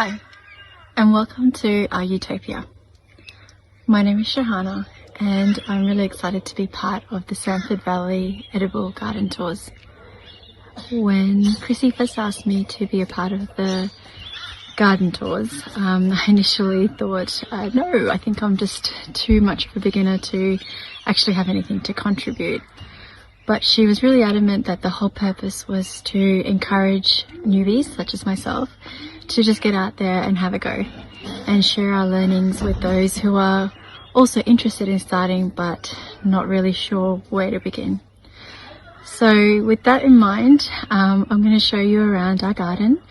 Hi, and welcome to our Utopia. My name is Shehana, and I'm really excited to be part of the Samford Valley Edible Garden Tours. When Chrissy first asked me to be a part of the garden tours, I initially thought, no, I think I'm just too much of a beginner to actually have anything to contribute. But she was really adamant that the whole purpose was to encourage newbies, such as myself, to just get out there and have a go and share our learnings with those who are also interested in starting but not really sure where to begin. So with that in mind, I'm going to show you around our garden,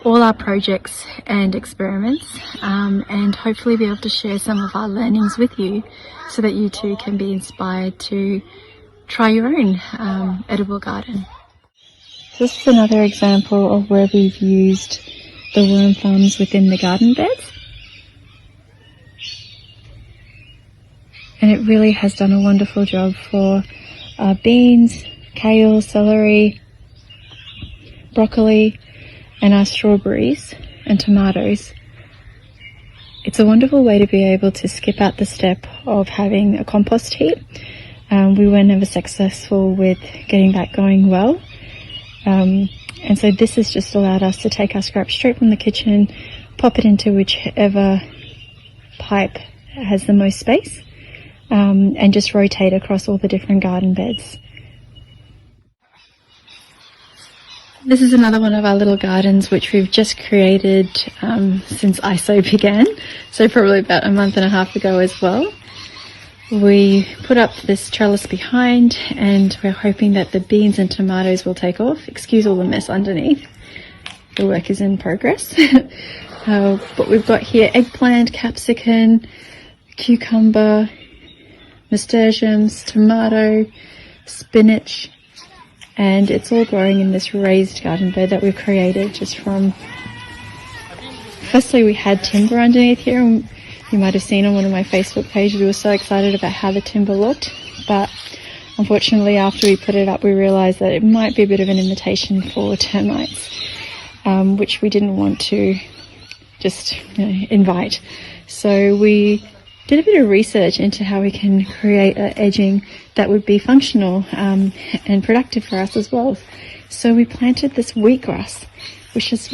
all our projects and experiments, and hopefully be able to share some of our learnings with you so that you too can be inspired to try your own edible garden. This is another example of where we've used the worm farms within the garden beds, and it really has done a wonderful job for our beans, kale, celery, broccoli, and our strawberries and tomatoes. It's a wonderful way to be able to skip out the step of having a compost heap. We were never successful with getting that going well. And so this has just allowed us to take our scraps straight from the kitchen, pop it into whichever pipe has the most space, and just rotate across all the different garden beds. This is another one of our little gardens which we've just created since ISO began, so probably about a month and a half ago as well. We put up this trellis behind and we're hoping that the beans and tomatoes will take off. Excuse all the mess underneath. The work is in progress. But we've got here eggplant, capsicum, cucumber, nasturtiums, tomato, spinach, and it's all growing in this raised garden bed that we've created just from... Firstly, we had timber underneath here, and you might have seen on one of my Facebook pages, we were so excited about how the timber looked, but unfortunately after we put it up we realised that it might be a bit of an invitation for termites, which we didn't want to just invite. So we did a bit of research into how we can create an edging that would be functional and productive for us as well. So we planted this wheatgrass, which has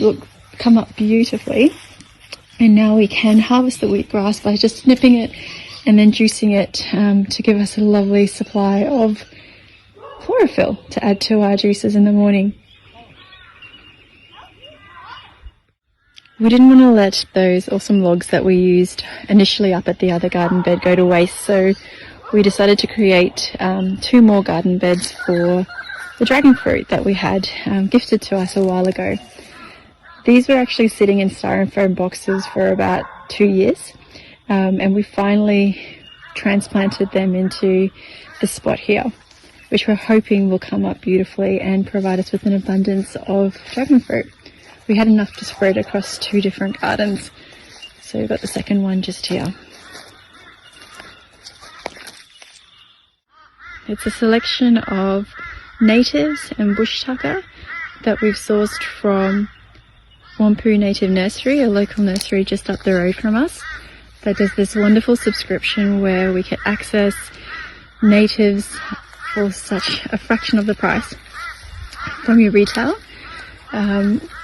come up beautifully. And now we can harvest the wheatgrass by just snipping it and then juicing it to give us a lovely supply of chlorophyll to add to our juices in the morning. We didn't want to let those awesome logs that we used initially up at the other garden bed go to waste, so we decided to create 2 more garden beds for the dragon fruit that we had gifted to us a while ago. These were actually sitting in styrofoam boxes for about 2 years, and we finally transplanted them into the spot here, which we're hoping will come up beautifully and provide us with an abundance of dragon fruit. We had enough to spread across 2 different gardens, so we've got the second one just here. It's a selection of natives and bush tucker that we've sourced from Wampu Native Nursery, a local nursery just up the road from us, that does this wonderful subscription where we can access natives for such a fraction of the price from your retail.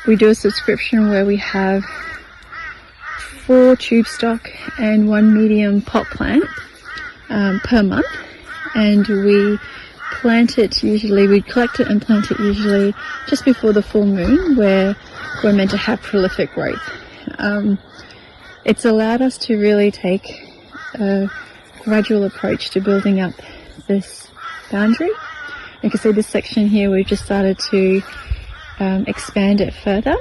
We do a subscription where we have 4 tube stock and 1 medium pot plant per month, and we collect it and plant it usually just before the full moon, where we're meant to have prolific growth. It's allowed us to really take a gradual approach to building up this boundary. You can see this section here, we've just started to expand it further,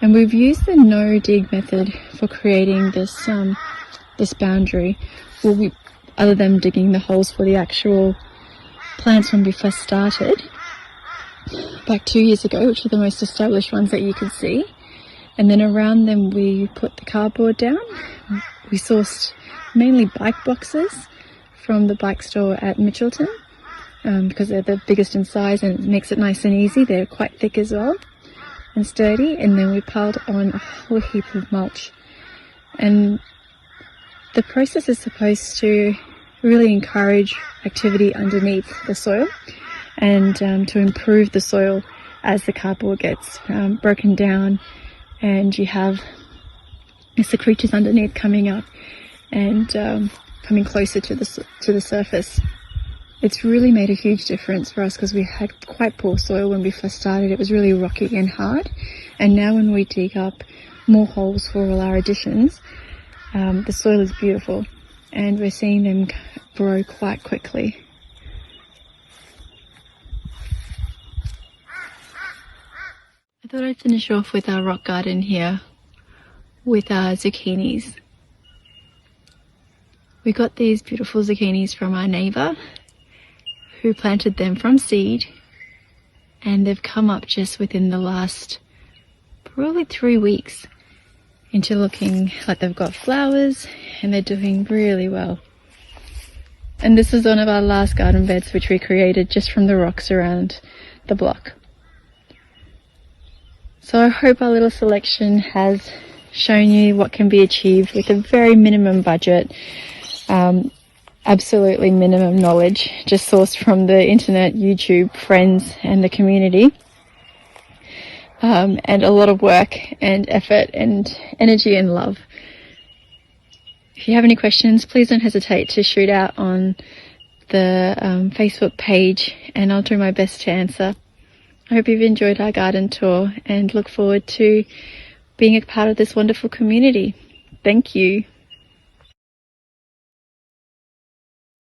and we've used the no-dig method for creating this this boundary. Other than digging the holes for the actual plants when we first started back 2 years ago, which are the most established ones that you can see, and then around them we put the cardboard down. We sourced mainly bike boxes from the bike store at Mitchelton, because they're the biggest in size and it makes it nice and easy. They're quite thick as well. and sturdy, and then we piled on a whole heap of mulch. And the process is supposed to really encourage activity underneath the soil and to improve the soil as the cardboard gets broken down, and you have the creatures underneath coming up and coming closer to the surface. It's really made a huge difference for us because we had quite poor soil when we first started. It was really rocky and hard, and now when we dig up more holes for all our additions, the soil is beautiful and we're seeing them grow quite quickly. I thought I'd finish off with our rock garden here with our zucchinis. We got these beautiful zucchinis from our neighbour who planted them from seed, and they've come up just within the last probably 3 weeks into looking like they've got flowers, and they're doing really well. And this is one of our last garden beds which we created just from the rocks around the block. So I hope our little selection has shown you what can be achieved with a very minimum budget, absolutely minimum knowledge, just sourced from the internet, YouTube, friends and the community, and a lot of work and effort and energy and love. If you have any questions, please don't hesitate to shoot out on the Facebook page, and I'll do my best to answer. I hope you've enjoyed our garden tour and look forward to being a part of this wonderful community. Thank you.